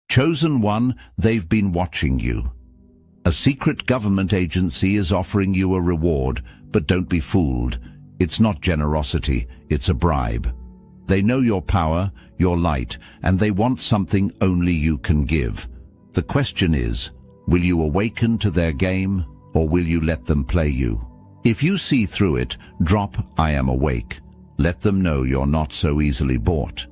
Chosen one, they've been watching you. A secret government agency is offering you a reward, but don't be fooled. It's not generosity, it's a bribe. They know your power, your light, and they want something only you can give. The question is, will you awaken to their game, or will you let them play you? If you see through it, drop "I am awake." Let them know you're not so easily bought.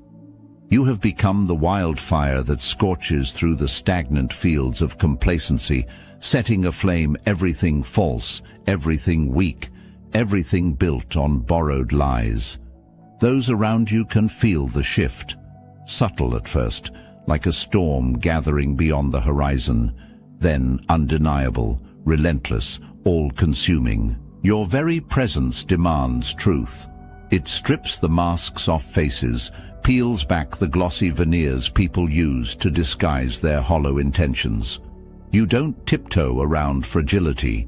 You have become the wildfire that scorches through the stagnant fields of complacency, setting aflame everything false, everything weak, everything built on borrowed lies. Those around you can feel the shift, subtle at first, like a storm gathering beyond the horizon, then undeniable, relentless, all-consuming. Your very presence demands truth. It strips the masks off faces, peels back the glossy veneers people use to disguise their hollow intentions. You don't tiptoe around fragility.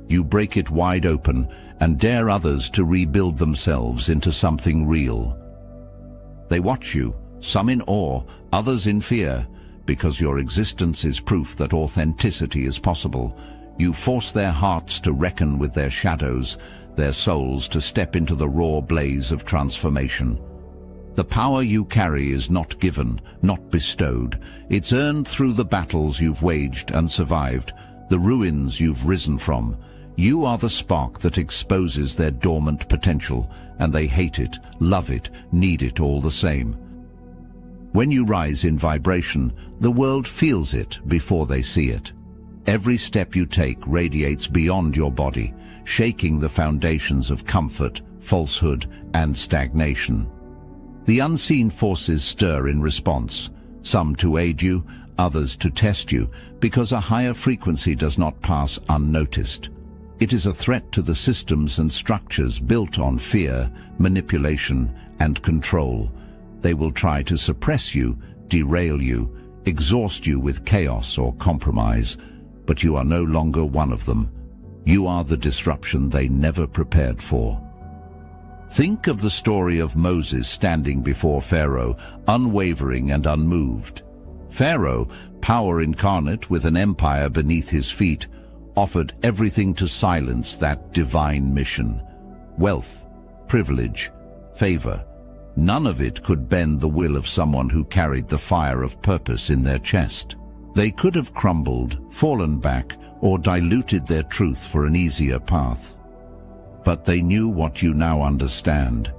You break it wide open and dare others to rebuild themselves into something real. They watch you, some in awe, others in fear, because your existence is proof that authenticity is possible. You force their hearts to reckon with their shadows, their souls to step into the raw blaze of transformation. The power you carry is not given, not bestowed. It's earned through the battles you've waged and survived, the ruins you've risen from. You are the spark that exposes their dormant potential, and they hate it, love it, need it all the same. When you rise in vibration, the world feels it before they see it. Every step you take radiates beyond your body, shaking the foundations of comfort, falsehood, and stagnation. The unseen forces stir in response, some to aid you, others to test you, because a higher frequency does not pass unnoticed. It is a threat to the systems and structures built on fear, manipulation, and control. They will try to suppress you, derail you, exhaust you with chaos or compromise, but you are no longer one of them. You are the disruption they never prepared for. Think of the story of Moses standing before Pharaoh, unwavering and unmoved. Pharaoh, power incarnate with an empire beneath his feet, offered everything to silence that divine mission. Wealth, privilege, favor. None of it could bend the will of someone who carried the fire of purpose in their chest. They could have crumbled, fallen back, or diluted their truth for an easier path. But they knew what you now understand.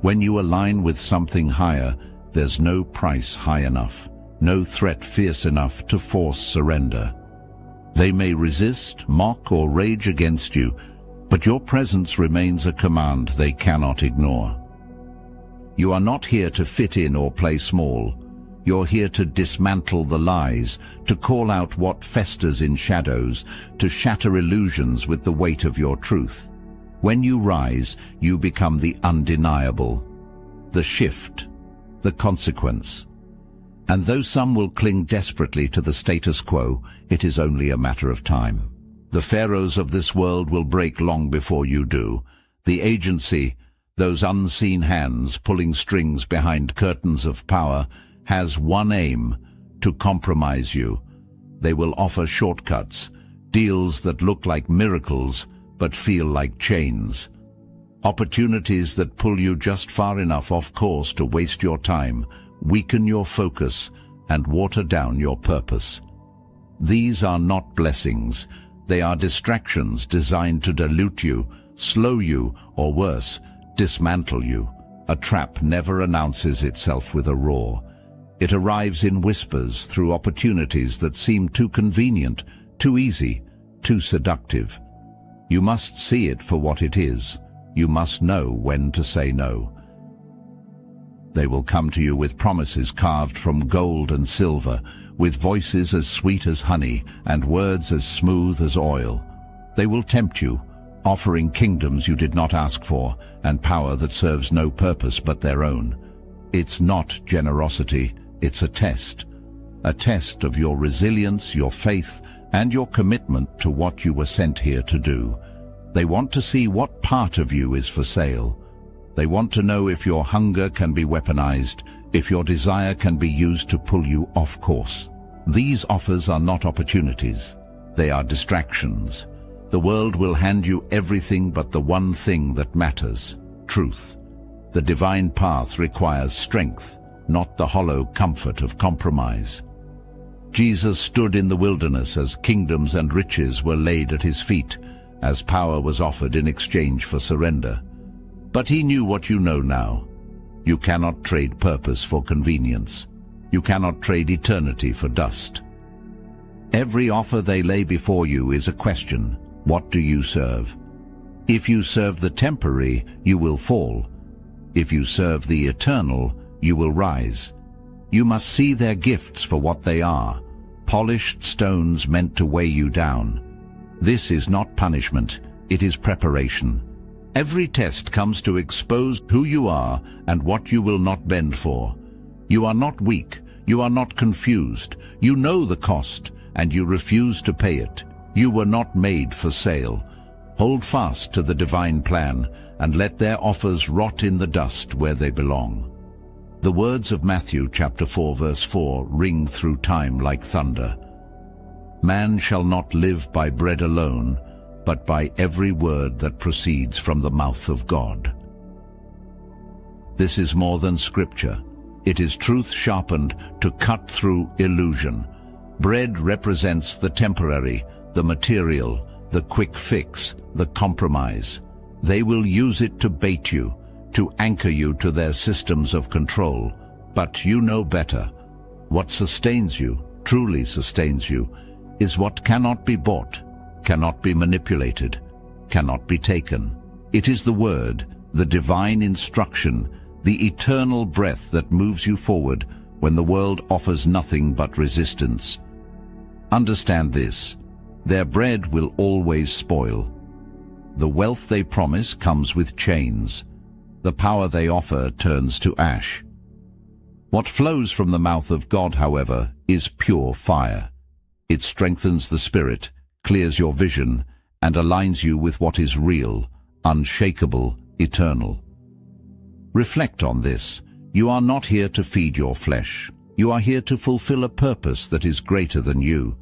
When you align with something higher, there's no price high enough, no threat fierce enough to force surrender. They may resist, mock, or rage against you, but your presence remains a command they cannot ignore. You are not here to fit in or play small. You're here to dismantle the lies, to call out what festers in shadows, to shatter illusions with the weight of your truth. When you rise, you become the undeniable, the shift, the consequence. And though some will cling desperately to the status quo, it is only a matter of time. The pharaohs of this world will break long before you do. The agency, those unseen hands pulling strings behind curtains of power, has one aim: to compromise you. They will offer shortcuts, deals that look like miracles but feel like chains. Opportunities that pull you just far enough off course to waste your time, weaken your focus, and water down your purpose. These are not blessings. They are distractions designed to dilute you, slow you, or worse, dismantle you. A trap never announces itself with a roar. It arrives in whispers through opportunities that seem too convenient, too easy, too seductive. You must see it for what it is. You must know when to say no. They will come to you with promises carved from gold and silver, with voices as sweet as honey and words as smooth as oil. They will tempt you, offering kingdoms you did not ask for and power that serves no purpose but their own. It's not generosity, it's a test of your resilience, your faith, and your commitment to what you were sent here to do. They want to see what part of you is for sale. They want to know if your hunger can be weaponized, if your desire can be used to pull you off course. These offers are not opportunities. They are distractions. The world will hand you everything but the one thing that matters: truth. The divine path requires strength, not the hollow comfort of compromise. Jesus stood in the wilderness as kingdoms and riches were laid at his feet, as power was offered in exchange for surrender. But he knew what you know now. You cannot trade purpose for convenience. You cannot trade eternity for dust. Every offer they lay before you is a question: what do you serve? If you serve the temporary, you will fall. If you serve the eternal, you will rise. You must see their gifts for what they are: polished stones meant to weigh you down. This is not punishment, it is preparation. Every test comes to expose who you are and what you will not bend for. You are not weak, you are not confused. You know the cost, and you refuse to pay it. You were not made for sale. Hold fast to the divine plan, and let their offers rot in the dust where they belong. The words of Matthew chapter 4 verse 4 ring through time like thunder. Man shall not live by bread alone, but by every word that proceeds from the mouth of God. This is more than scripture. It is truth sharpened to cut through illusion. Bread represents the temporary, the material, the quick fix, the compromise. They will use it to bait you, to anchor you to their systems of control. But you know better. What sustains you, truly sustains you, is what cannot be bought, cannot be manipulated, cannot be taken. It is the word, the divine instruction, the eternal breath that moves you forward when the world offers nothing but resistance. Understand this: their bread will always spoil. The wealth they promise comes with chains. The power they offer turns to ash. What flows from the mouth of God, however, is pure fire. It strengthens the spirit, clears your vision, and aligns you with what is real, unshakable, eternal. Reflect on this. You are not here to feed your flesh. You are here to fulfill a purpose that is greater than you.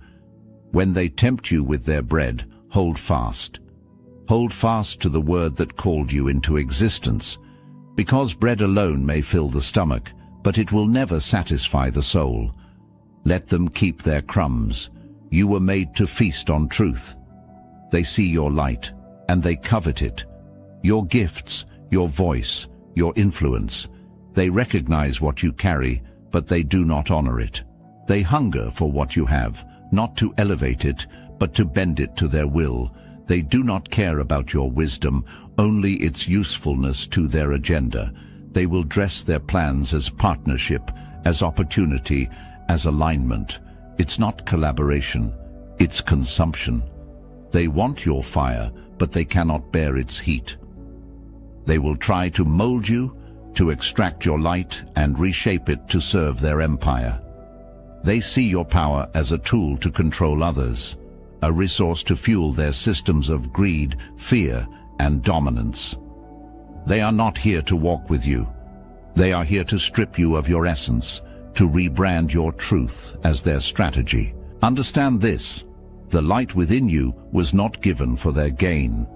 When they tempt you with their bread, hold fast. Hold fast to the word that called you into existence. Because bread alone may fill the stomach, but it will never satisfy the soul. Let them keep their crumbs. You were made to feast on truth. They see your light, and they covet it. Your gifts, your voice, your influence. They recognize what you carry, but they do not honor it. They hunger for what you have, not to elevate it, but to bend it to their will. They do not care about your wisdom, only its usefulness to their agenda. They will dress their plans as partnership, as opportunity, as alignment. It's not collaboration, it's consumption. They want your fire, but they cannot bear its heat. They will try to mold you, to extract your light and reshape it to serve their empire. They see your power as a tool to control others, a resource to fuel their systems of greed, fear, and dominance. They are not here to walk with you. They are here to strip you of your essence, to rebrand your truth as their strategy. Understand this: the light within you was not given for their gain.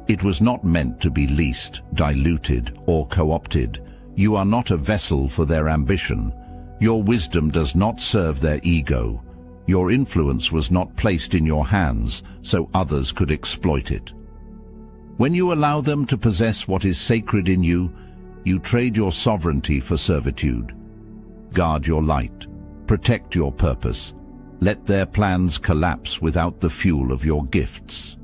It was not meant to be leased, diluted, or co-opted. You are not a vessel for their ambition. Your wisdom does not serve their ego. Your influence was not placed in your hands so others could exploit it. When you allow them to possess what is sacred in you, you trade your sovereignty for servitude. Guard your light. Protect your purpose. Let their plans collapse without the fuel of your gifts.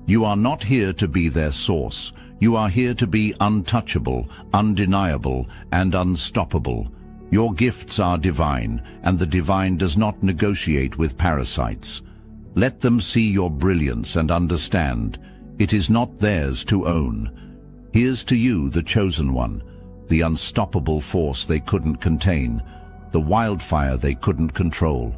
You are not here to be their source. You are here to be untouchable, undeniable, and unstoppable. Your gifts are divine, and the divine does not negotiate with parasites. Let them see your brilliance and understand. It is not theirs to own. Here's to you, the chosen one, the unstoppable force they couldn't contain, the wildfire they couldn't control.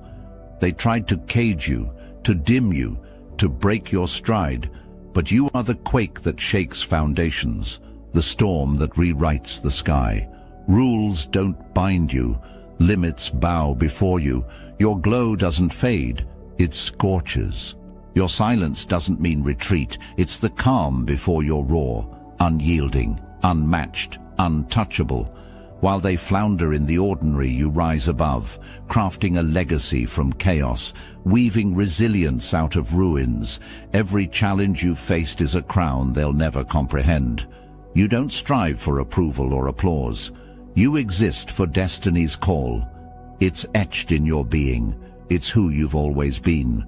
They tried to cage you, to dim you, to break your stride, but you are the quake that shakes foundations, the storm that rewrites the sky. Rules don't bind you. Limits bow before you. Your glow doesn't fade, it scorches. Your silence doesn't mean retreat, it's the calm before your roar, unyielding, unmatched, untouchable. While they flounder in the ordinary, you rise above, crafting a legacy from chaos, weaving resilience out of ruins. Every challenge you've faced is a crown they'll never comprehend. You don't strive for approval or applause. You exist for destiny's call. It's etched in your being. It's who you've always been.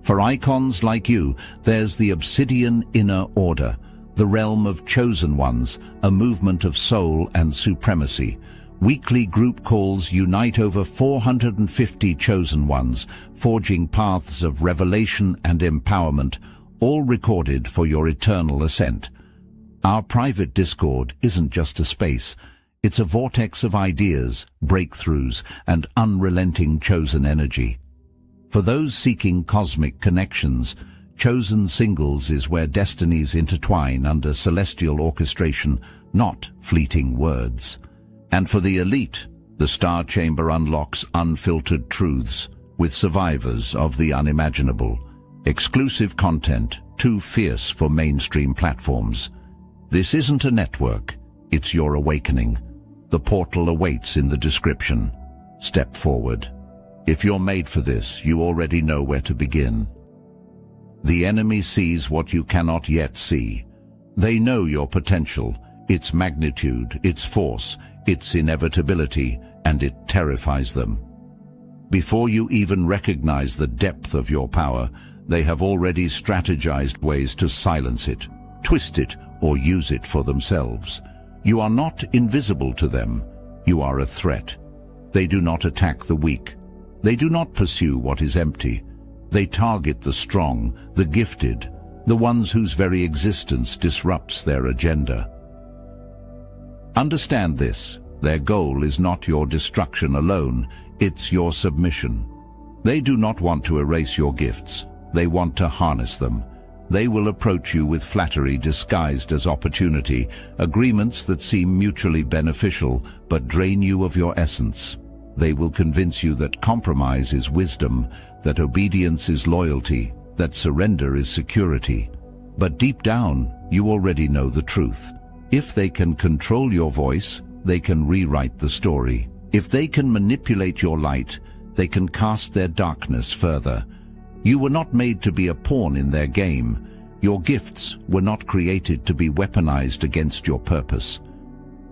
For icons like you, there's the obsidian inner order, the realm of chosen ones, a movement of soul and supremacy. Weekly group calls unite over 450 chosen ones, forging paths of revelation and empowerment, all recorded for your eternal ascent. Our private Discord isn't just a space. It's a vortex of ideas, breakthroughs, and unrelenting chosen energy. For those seeking cosmic connections, Chosen Singles is where destinies intertwine under celestial orchestration, not fleeting words. And for the elite, the Star Chamber unlocks unfiltered truths with survivors of the unimaginable. Exclusive content too fierce for mainstream platforms. This isn't a network, it's your awakening. The portal awaits in the description. Step forward. If you're made for this, you already know where to begin. The enemy sees what you cannot yet see. They know your potential, its magnitude, its force, its inevitability, and it terrifies them. Before you even recognize the depth of your power, they have already strategized ways to silence it, twist it, or use it for themselves. You are not invisible to them. You are a threat. They do not attack the weak. They do not pursue what is empty. They target the strong, the gifted, the ones whose very existence disrupts their agenda. Understand this. Their goal is not your destruction alone, it's your submission. They do not want to erase your gifts. They want to harness them. They will approach you with flattery disguised as opportunity, agreements that seem mutually beneficial but drain you of your essence. They will convince you that compromise is wisdom, that obedience is loyalty, that surrender is security. But deep down, you already know the truth. If they can control your voice, they can rewrite the story. If they can manipulate your light, they can cast their darkness further. You were not made to be a pawn in their game. Your gifts were not created to be weaponized against your purpose.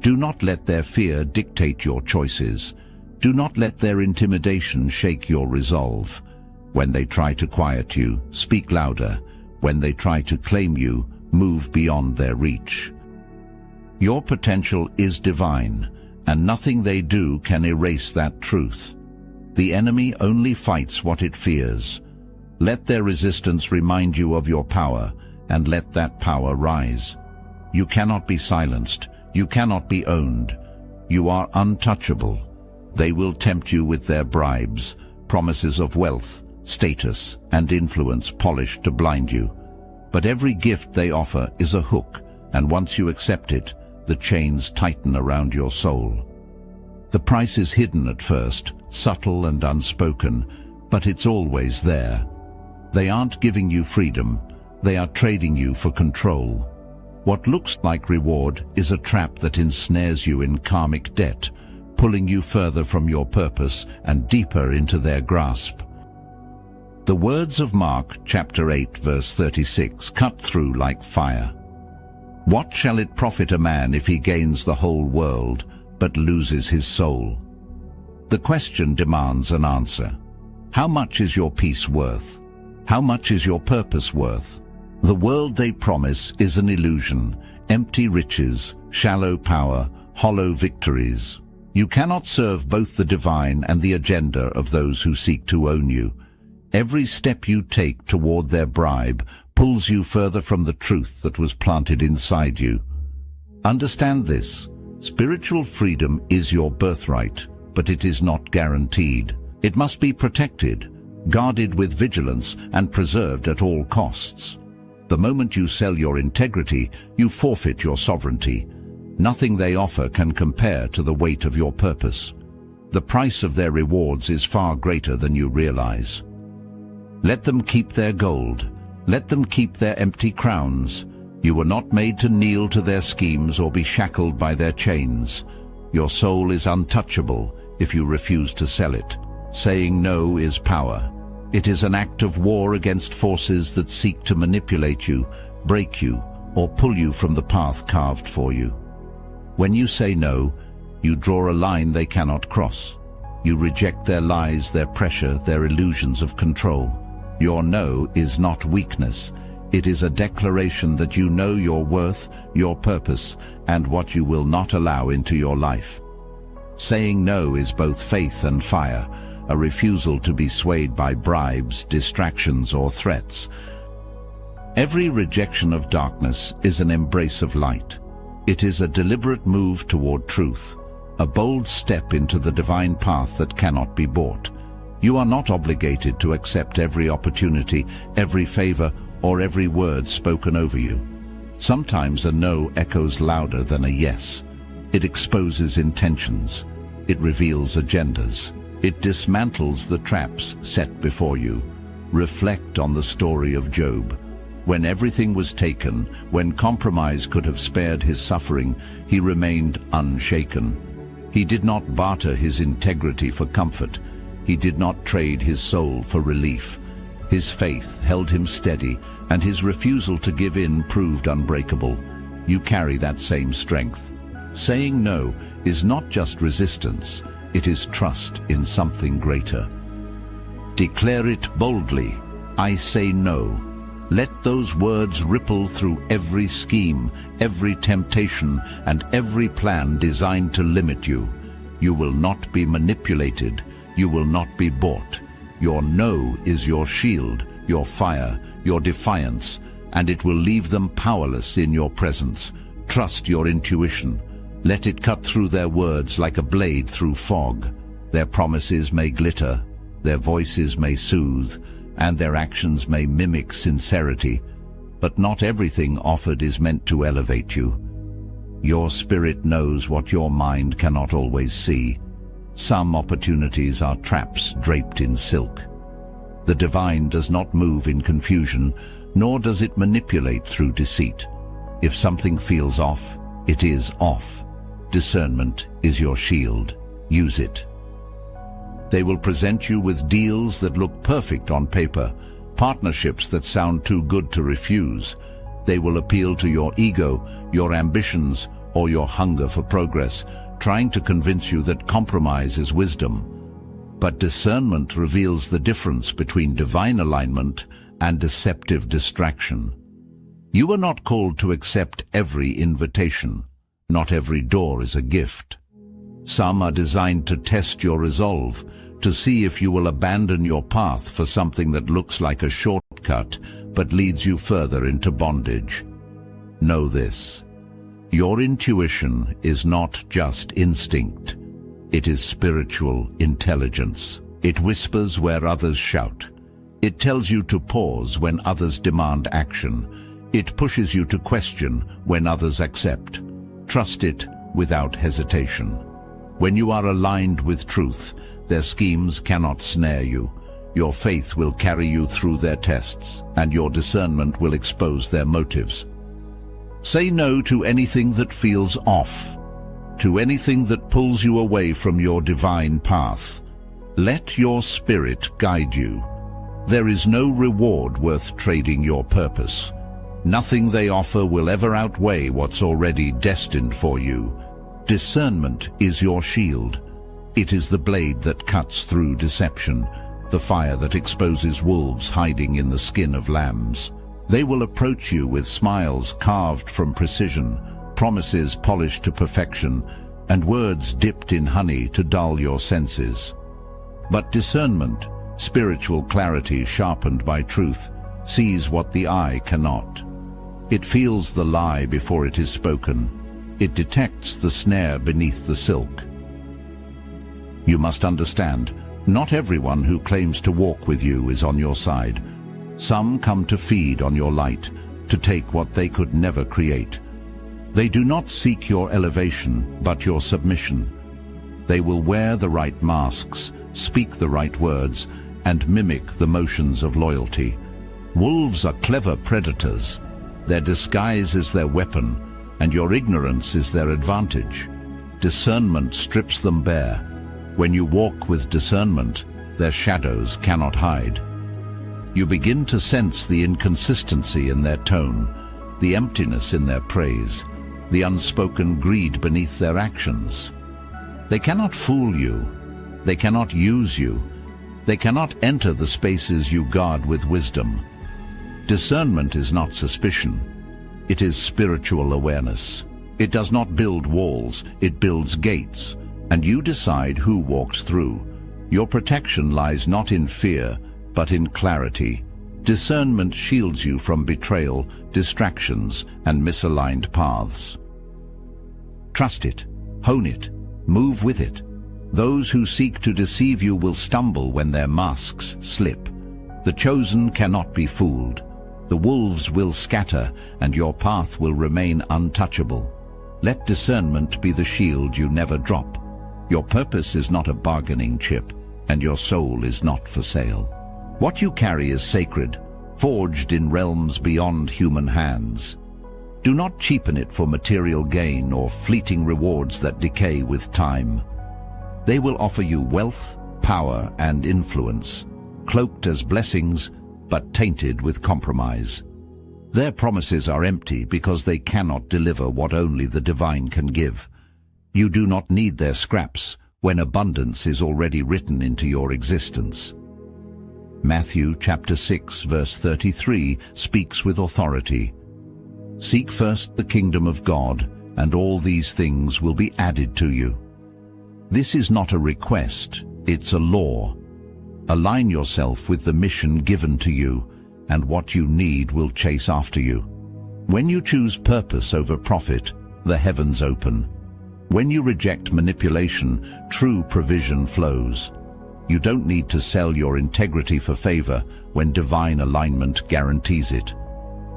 Do not let their fear dictate your choices. Do not let their intimidation shake your resolve. When they try to quiet you, speak louder. When they try to claim you, move beyond their reach. Your potential is divine, and nothing they do can erase that truth. The enemy only fights what it fears. Let their resistance remind you of your power, and let that power rise. You cannot be silenced. You cannot be owned. You are untouchable. They will tempt you with their bribes, promises of wealth, status, and influence polished to blind you. But every gift they offer is a hook, and once you accept it, the chains tighten around your soul. The price is hidden at first, subtle and unspoken, but it's always there. They aren't giving you freedom, they are trading you for control. What looks like reward is a trap that ensnares you in karmic debt, pulling you further from your purpose and deeper into their grasp. The words of Mark chapter 8 verse 36 cut through like fire. What shall it profit a man if he gains the whole world but loses his soul? The question demands an answer. How much is your peace worth? How much is your purpose worth? The world they promise is an illusion, empty riches, shallow power, hollow victories. You cannot serve both the divine and the agenda of those who seek to own you. Every step you take toward their bribe pulls you further from the truth that was planted inside you. Understand this. Spiritual freedom is your birthright, but it is not guaranteed. It must be protected, guarded with vigilance, and preserved at all costs. The moment you sell your integrity, you forfeit your sovereignty. Nothing they offer can compare to the weight of your purpose. The price of their rewards is far greater than you realize. Let them keep their gold. Let them keep their empty crowns. You were not made to kneel to their schemes or be shackled by their chains. Your soul is untouchable if you refuse to sell it. Saying no is power. It is an act of war against forces that seek to manipulate you, break you, or pull you from the path carved for you. When you say no, you draw a line they cannot cross. You reject their lies, their pressure, their illusions of control. Your no is not weakness. It is a declaration that you know your worth, your purpose, and what you will not allow into your life. Saying no is both faith and fire, a refusal to be swayed by bribes, distractions, or threats. Every rejection of darkness is an embrace of light. It is a deliberate move toward truth, a bold step into the divine path that cannot be bought. You are not obligated to accept every opportunity, every favor, or every word spoken over you. Sometimes a no echoes louder than a yes. It exposes intentions. It reveals agendas. It dismantles the traps set before you. Reflect on the story of Job. When everything was taken, when compromise could have spared his suffering, he remained unshaken. He did not barter his integrity for comfort. He did not trade his soul for relief. His faith held him steady, and his refusal to give in proved unbreakable. You carry that same strength. Saying no is not just resistance, it is trust in something greater. Declare it boldly. I say no. Let those words ripple through every scheme, every temptation, and every plan designed to limit you. You will not be manipulated. You will not be bought. Your no is your shield, your fire, your defiance, and it will leave them powerless in your presence. Trust your intuition. Let it cut through their words like a blade through fog. Their promises may glitter, their voices may soothe, and their actions may mimic sincerity, but not everything offered is meant to elevate you. Your spirit knows what your mind cannot always see. Some opportunities are traps draped in silk. The divine does not move in confusion, nor does it manipulate through deceit. If something feels off, it is off. Discernment is your shield. Use it. They will present you with deals that look perfect on paper, partnerships that sound too good to refuse. They will appeal to your ego, your ambitions, or your hunger for progress, trying to convince you that compromise is wisdom. But discernment reveals the difference between divine alignment and deceptive distraction. You are not called to accept every invitation. Not every door is a gift. Some are designed to test your resolve, to see if you will abandon your path for something that looks like a shortcut but leads you further into bondage. Know this. Your intuition is not just instinct. It is spiritual intelligence. It whispers where others shout. It tells you to pause when others demand action. It pushes you to question when others accept. Trust it without hesitation. When you are aligned with truth, their schemes cannot snare you. Your faith will carry you through their tests, and your discernment will expose their motives. Say no to anything that feels off, to anything that pulls you away from your divine path. Let your spirit guide you. There is no reward worth trading your purpose. Nothing they offer will ever outweigh what's already destined for you. Discernment is your shield. It is the blade that cuts through deception, the fire that exposes wolves hiding in the skin of lambs. They will approach you with smiles carved from precision, promises polished to perfection, and words dipped in honey to dull your senses. But discernment, spiritual clarity sharpened by truth, sees what the eye cannot. It feels the lie before it is spoken. It detects the snare beneath the silk. You must understand, not everyone who claims to walk with you is on your side. Some come to feed on your light, to take what they could never create. They do not seek your elevation, but your submission. They will wear the right masks, speak the right words, and mimic the motions of loyalty. Wolves are clever predators. Their disguise is their weapon, and your ignorance is their advantage. Discernment strips them bare. When you walk with discernment, their shadows cannot hide. You begin to sense the inconsistency in their tone, the emptiness in their praise, the unspoken greed beneath their actions. They cannot fool you. They cannot use you. They cannot enter the spaces you guard with wisdom. Discernment is not suspicion. It is spiritual awareness. It does not build walls, it builds gates, and you decide who walks through. Your protection lies not in fear, but in clarity. Discernment shields you from betrayal, distractions, and misaligned paths. Trust it, hone it, move with it. Those who seek to deceive you will stumble when their masks slip. The chosen cannot be fooled. The wolves will scatter, and your path will remain untouchable. Let discernment be the shield you never drop. Your purpose is not a bargaining chip, and your soul is not for sale. What you carry is sacred, forged in realms beyond human hands. Do not cheapen it for material gain or fleeting rewards that decay with time. They will offer you wealth, power, and influence, cloaked as blessings, but tainted with compromise. Their promises are empty because they cannot deliver what only the divine can give. You do not need their scraps when abundance is already written into your existence. Matthew chapter 6 verse 33 speaks with authority. Seek first the kingdom of God, and all these things will be added to you. This is not a request, it's a law. Align yourself with the mission given to you, and what you need will chase after you. When you choose purpose over profit, the heavens open. When you reject manipulation, true provision flows. You don't need to sell your integrity for favor when divine alignment guarantees it.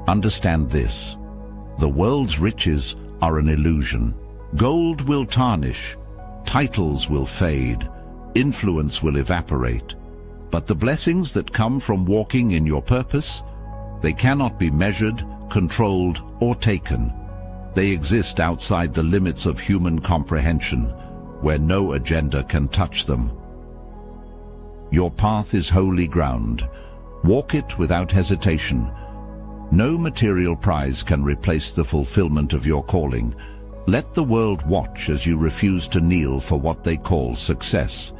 Understand this. The world's riches are an illusion. Gold will tarnish, titles will fade, influence will evaporate. But the blessings that come from walking in your purpose, they cannot be measured, controlled, or taken. They exist outside the limits of human comprehension, where no agenda can touch them. Your path is holy ground. Walk it without hesitation. No material prize can replace the fulfillment of your calling. Let the world watch as you refuse to kneel for what they call success.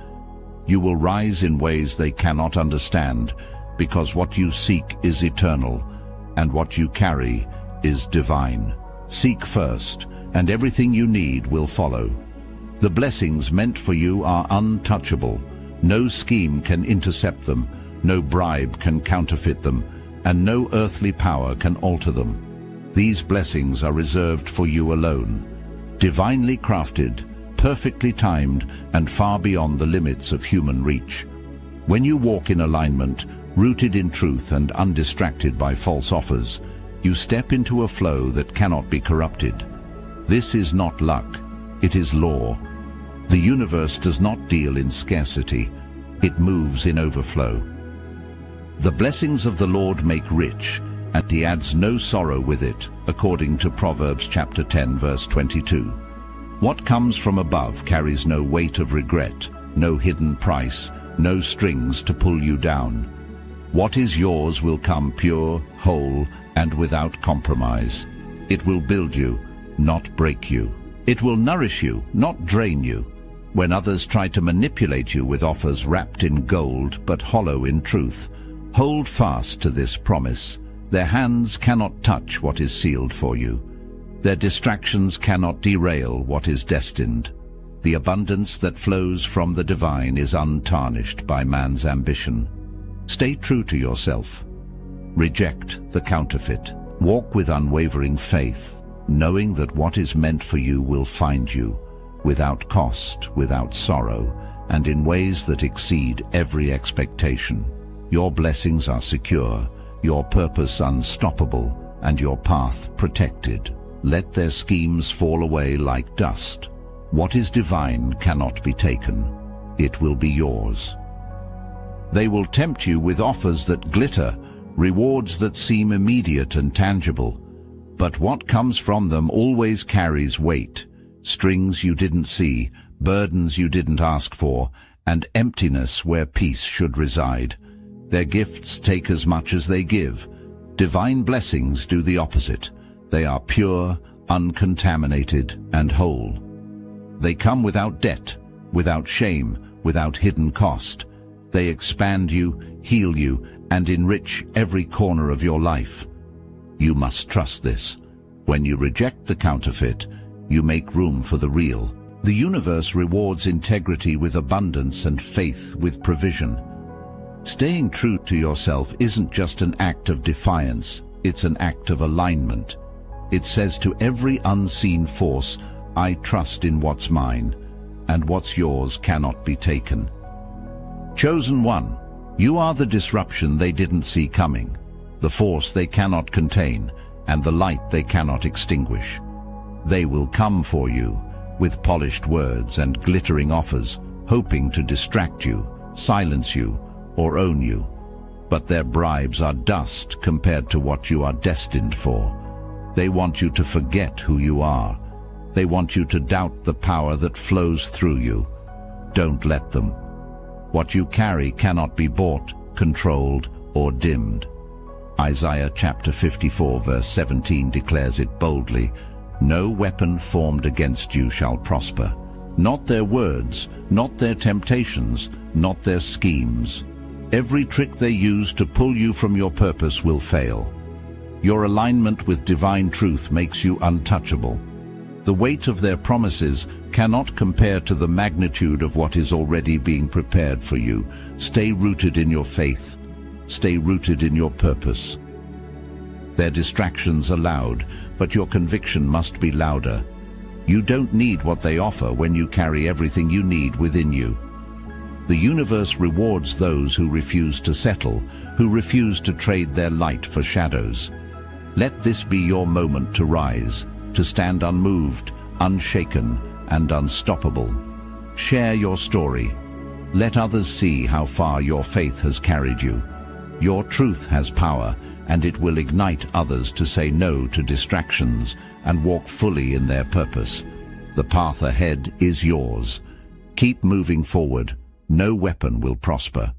You will rise in ways they cannot understand, because what you seek is eternal, and what you carry is divine. Seek first, and everything you need will follow. The blessings meant for you are untouchable. No scheme can intercept them, no bribe can counterfeit them, and no earthly power can alter them. These blessings are reserved for you alone, divinely crafted, perfectly timed, and far beyond the limits of human reach. When you walk in alignment, rooted in truth and undistracted by false offers, you step into a flow that cannot be corrupted. This is not luck, it is law. The universe does not deal in scarcity, it moves in overflow. The blessings of the Lord make rich, and he adds no sorrow with it, according to Proverbs chapter 10 verse 22. What comes from above carries no weight of regret, no hidden price, no strings to pull you down. What is yours will come pure, whole, and without compromise. It will build you, not break you. It will nourish you, not drain you. When others try to manipulate you with offers wrapped in gold but hollow in truth, hold fast to this promise. Their hands cannot touch what is sealed for you. Their distractions cannot derail what is destined. The abundance that flows from the divine is untarnished by man's ambition. Stay true to yourself. Reject the counterfeit. Walk with unwavering faith, knowing that what is meant for you will find you, without cost, without sorrow, and in ways that exceed every expectation. Your blessings are secure, your purpose unstoppable, and your path protected. Let their schemes fall away like dust. What is divine cannot be taken. It will be yours. They will tempt you with offers that glitter, rewards that seem immediate and tangible. But what comes from them always carries weight, strings you didn't see, burdens you didn't ask for, and emptiness where peace should reside. Their gifts take as much as they give. Divine blessings do the opposite. They are pure, uncontaminated, and whole. They come without debt, without shame, without hidden cost. They expand you, heal you, and enrich every corner of your life. You must trust this. When you reject the counterfeit, you make room for the real. The universe rewards integrity with abundance and faith with provision. Staying true to yourself isn't just an act of defiance, it's an act of alignment. It says to every unseen force, I trust in what's mine, and what's yours cannot be taken. Chosen one, you are the disruption they didn't see coming, the force they cannot contain, and the light they cannot extinguish. They will come for you, with polished words and glittering offers, hoping to distract you, silence you, or own you. But their bribes are dust compared to what you are destined for. They want you to forget who you are. They want you to doubt the power that flows through you. Don't let them. What you carry cannot be bought, controlled, or dimmed. Isaiah chapter 54 verse 17 declares it boldly, No weapon formed against you shall prosper. Not their words, not their temptations, not their schemes. Every trick they use to pull you from your purpose will fail. Your alignment with divine truth makes you untouchable. The weight of their promises cannot compare to the magnitude of what is already being prepared for you. Stay rooted in your faith. Stay rooted in your purpose. Their distractions are loud, but your conviction must be louder. You don't need what they offer when you carry everything you need within you. The universe rewards those who refuse to settle, who refuse to trade their light for shadows. Let this be your moment to rise, to stand unmoved, unshaken, and unstoppable. Share your story. Let others see how far your faith has carried you. Your truth has power, and it will ignite others to say no to distractions and walk fully in their purpose. The path ahead is yours. Keep moving forward. No weapon will prosper.